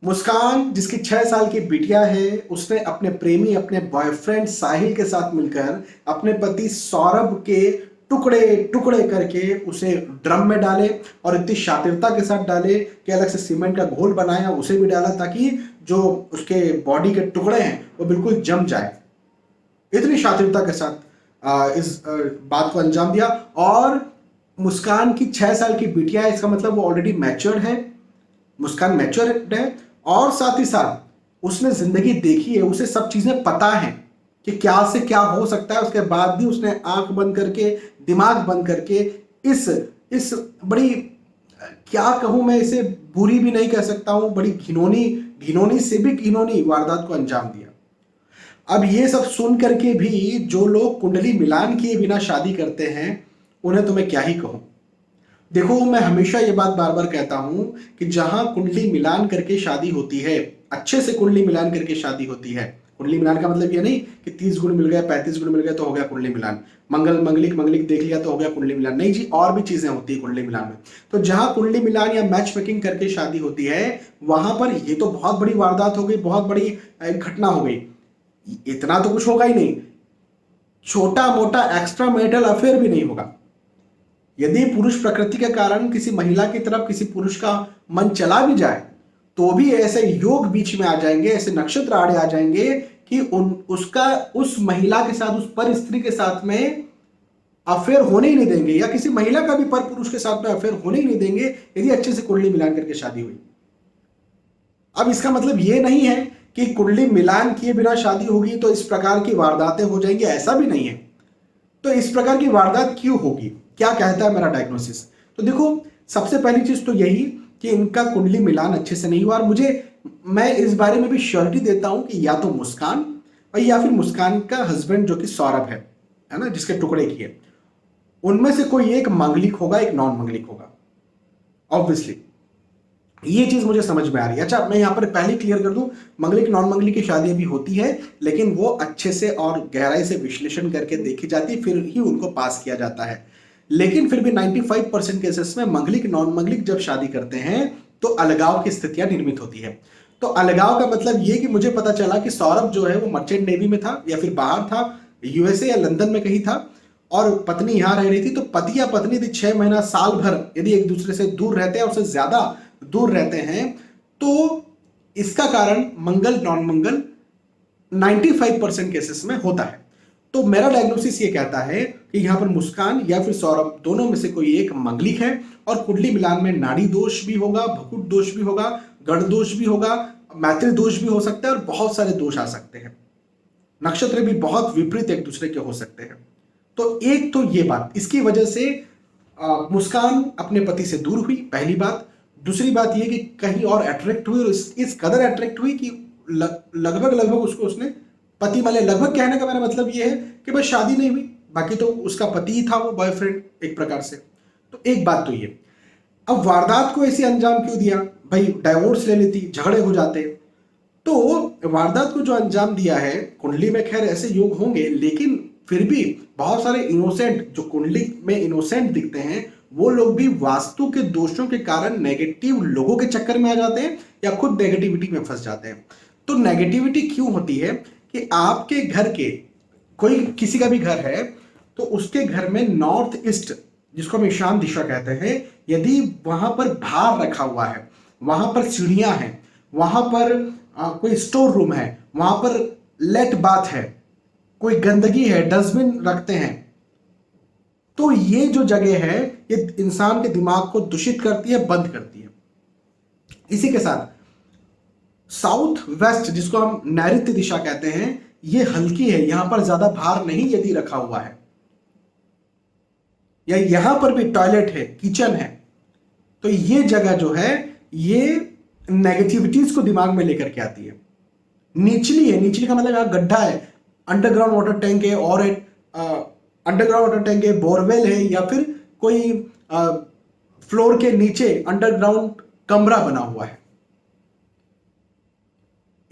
मुस्कान जिसकी 6 साल की बिटिया है, उसने अपने प्रेमी अपने बॉयफ्रेंड साहिल के साथ मिलकर अपने पति सौरभ के टुकड़े टुकड़े करके उसे ड्रम में डाले और इतनी शातिरता के साथ डाले कि अलग से सीमेंट का घोल बनाया, उसे भी डाला ताकि जो उसके बॉडी के टुकड़े हैं वो बिल्कुल जम जाए। इतनी शातिरता के साथ इस बात को अंजाम दिया। और मुस्कान की 6 साल की बिटिया है, इसका मतलब वो ऑलरेडी मैच्योर्ड है, मुस्कान मैच्योर्ड है और साथ ही साथ उसने जिंदगी देखी है, उसे सब चीजें पता है कि क्या से क्या हो सकता है। उसके बाद भी उसने आंख बंद करके, दिमाग बंद करके इस बड़ी, क्या कहूं मैं इसे, बुरी भी नहीं कह सकता हूं, बड़ी घिनौनी घिनौनी से भी घिनौनी वारदात को अंजाम दिया। अब ये सब सुन करके भी जो लोग कुंडली मिलान किए बिना शादी करते हैं, उन्हें तो मैं क्या ही कहूं। देखो, मैं हमेशा ये बात बार बार कहता हूं कि जहां कुंडली मिलान करके शादी होती है, अच्छे से कुंडली मिलान करके शादी होती है, कुंडली मिलान का मतलब ये नहीं कि 30 गुण मिल गए, 35 गुण मिल गए तो हो गया कुंडली मिलान, मंगलिक मंगलिक देख लिया तो हो गया कुंडली मिलान, नहीं जी, और भी चीजें होती है कुंडली मिलान में। तो जहां कुंडली मिलान या मैच मेकिंग करके शादी होती है, वहां पर ये तो बहुत बड़ी वारदात हो गई, बहुत बड़ी घटना हो गई। इतना तो कुछ होगा ही नहीं, छोटा मोटा एक्स्ट्रा मैरिटल अफेयर भी नहीं होगा। यदि पुरुष प्रकृति के कारण किसी महिला की तरफ किसी पुरुष का मन चला भी जाए, तो भी ऐसे योग बीच में आ जाएंगे, ऐसे नक्षत्र आड़े आ जाएंगे कि उसका उस महिला के साथ, उस पर स्त्री के साथ में अफेयर होने ही नहीं देंगे, या किसी महिला का भी पर पुरुष के साथ में अफेयर होने ही नहीं देंगे, यदि अच्छे से कुंडली मिलान करके शादी हुई। अब इसका मतलब यह नहीं है कि कुंडली मिलान किए बिना शादी होगी तो इस प्रकार की वारदातें हो जाएंगी, ऐसा भी नहीं है। तो इस प्रकार की वारदात क्यों होगी, क्या कहता है मेरा डायग्नोसिस? तो देखो, सबसे पहली चीज तो यही कि इनका कुंडली मिलान अच्छे से नहीं हुआ। और मैं इस बारे में भी श्योरिटी देता हूं कि या तो मुस्कान और या फिर मुस्कान का हस्बैंड जो कि सौरभ है ना, जिसके टुकड़े किए, उनमें से कोई एक मांगलिक होगा, एक नॉन मांगलिक होगा। ऑब्वियसली ये चीज मुझे समझ में आ रही है। अच्छा, मैं यहां पर पहले क्लियर कर दूं, मंगलिक नॉन मंगलिक की शादी भी होती है, लेकिन वो अच्छे से और गहराई से विश्लेषण करके देखी जाती है, फिर ही उनको पास किया जाता है। लेकिन फिर भी 95% केसेस में मंगलिक नॉन मंगलिक जब शादी करते हैं तो अलगाव की स्थितियां निर्मित होती है। तो अलगाव का मतलब ये कि मुझे पता चला कि सौरभ जो है वो मर्चेंट नेवी में था, या फिर बाहर था, यूएसए या लंदन में कहीं था, और पत्नी यहां रह रही थी। तो पति या पत्नी यदि 6 महीना साल भर यदि एक दूसरे से दूर रहते हैं, उससे ज्यादा दूर रहते हैं, तो इसका कारण मंगल नॉन मंगल 95% केसेस में होता है। तो मेरा डायग्नोसिस ये कहता है कि यहां पर मुस्कान या फिर सौरभ दोनों में से कोई एक मंगलिक है, और कुंडली मिलान में नाड़ी दोष भी होगा, भकुट दोष भी होगा, गढ़ दोष भी होगा, मैत्री दोष भी हो सकता है, और बहुत सारे दोष आ सकते हैं। नक्षत्र भी बहुत विपरीत एक दूसरे के हो सकते हैं। तो एक तो ये बात, इसकी वजह से मुस्कान अपने पति से दूर हुई, पहली बात। दूसरी बात यह कि कहीं और अट्रैक्ट हुई, और इस कदर अट्रैक्ट हुई कि लगभग लगभग उसको उसने पति वाले, लगभग कहने का मेरा मतलब यह है कि बस शादी नहीं हुई, बाकी तो उसका पति ही था, वो बॉयफ्रेंड एक प्रकार से। तो एक बात तो ये। अब वारदात को ऐसे अंजाम क्यों दिया? भाई डाइवोर्स ले लेती, झगड़े हो जाते। तो वारदात को जो अंजाम दिया है, कुंडली में खैर ऐसे योग होंगे, लेकिन फिर भी बहुत सारे इनोसेंट, जो कुंडली में इनोसेंट दिखते हैं, वो लोग भी वास्तु के दोषों के कारण नेगेटिव लोगों के चक्कर में आ जाते हैं, या खुद नेगेटिविटी में फंस जाते हैं। तो नेगेटिविटी क्यों होती है कि आपके घर के, कोई किसी का भी घर है, तो उसके घर में नॉर्थ ईस्ट, जिसको हम ईशान दिशा कहते हैं, यदि वहां पर भार रखा हुआ है, वहां पर सीढ़ियां हैं, वहां पर कोई स्टोर रूम है, वहां पर लेट बाथ है, कोई गंदगी है, डस्टबिन रखते हैं, तो ये जो जगह है, ये इंसान के दिमाग को दूषित करती है, बंद करती है। इसी के साथ साउथ वेस्ट, जिसको हम नैऋत्य दिशा कहते हैं, ये हल्की है, यहां पर ज्यादा भार नहीं यदि रखा हुआ है, या यहां पर भी टॉयलेट है, किचन है, तो ये जगह जो है ये नेगेटिविटीज को दिमाग में लेकर के आती है। निचली है, निचली का मतलब यहां गड्ढा है, अंडरग्राउंड वाटर टैंक है, और अंडरग्राउंड वाटर टैंक है, बोरवेल है, या फिर कोई फ्लोर के नीचे अंडरग्राउंड कमरा बना हुआ है।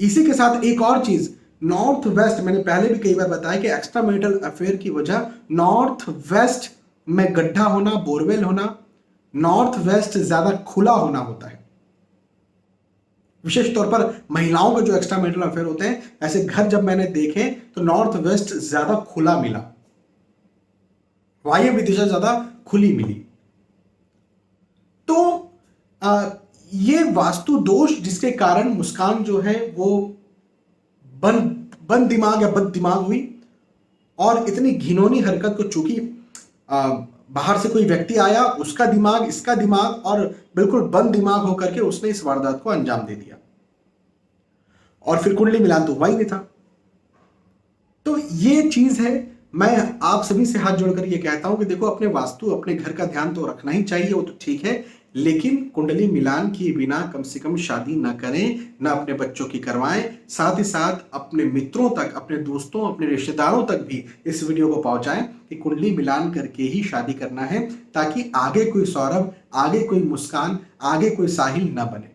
इसी के साथ एक और चीज, नॉर्थ वेस्ट, मैंने पहले भी कई बार बताया कि एक्स्ट्रा मैरिटल अफेयर की वजह नॉर्थ वेस्ट में गड्ढा होना, बोरवेल होना, नॉर्थ वेस्ट ज्यादा खुला होना होता है। विशेष तौर पर महिलाओं के जो एक्स्ट्रा मैरिटल अफेयर होते हैं, ऐसे घर जब मैंने देखे तो नॉर्थ वेस्ट ज्यादा खुला मिला, वायव्य दिशा ज्यादा खुली मिली। तो ये वास्तु दोष जिसके कारण मुस्कान जो है वो बंद दिमाग या बद दिमाग हुई, और इतनी घिनौनी हरकत को, चूंकि बाहर से कोई व्यक्ति आया, उसका दिमाग, इसका दिमाग, और बिल्कुल बंद दिमाग होकर के उसने इस वारदात को अंजाम दे दिया। और फिर कुंडली मिलान तो हुआ ही नहीं था। तो ये चीज है, मैं आप सभी से हाथ जोड़कर ये कहता हूं कि देखो, अपने वास्तु, अपने घर का ध्यान तो रखना ही चाहिए, वो तो ठीक है, लेकिन कुंडली मिलान किए बिना कम से कम शादी ना करें, ना अपने बच्चों की करवाएं। साथ ही साथ अपने मित्रों तक, अपने दोस्तों, अपने रिश्तेदारों तक भी इस वीडियो को पहुंचाएं कि कुंडली मिलान करके ही शादी करना है, ताकि आगे कोई सौरभ, आगे कोई मुस्कान, आगे कोई साहिल ना बने।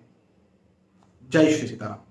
जय श्री सीताराम।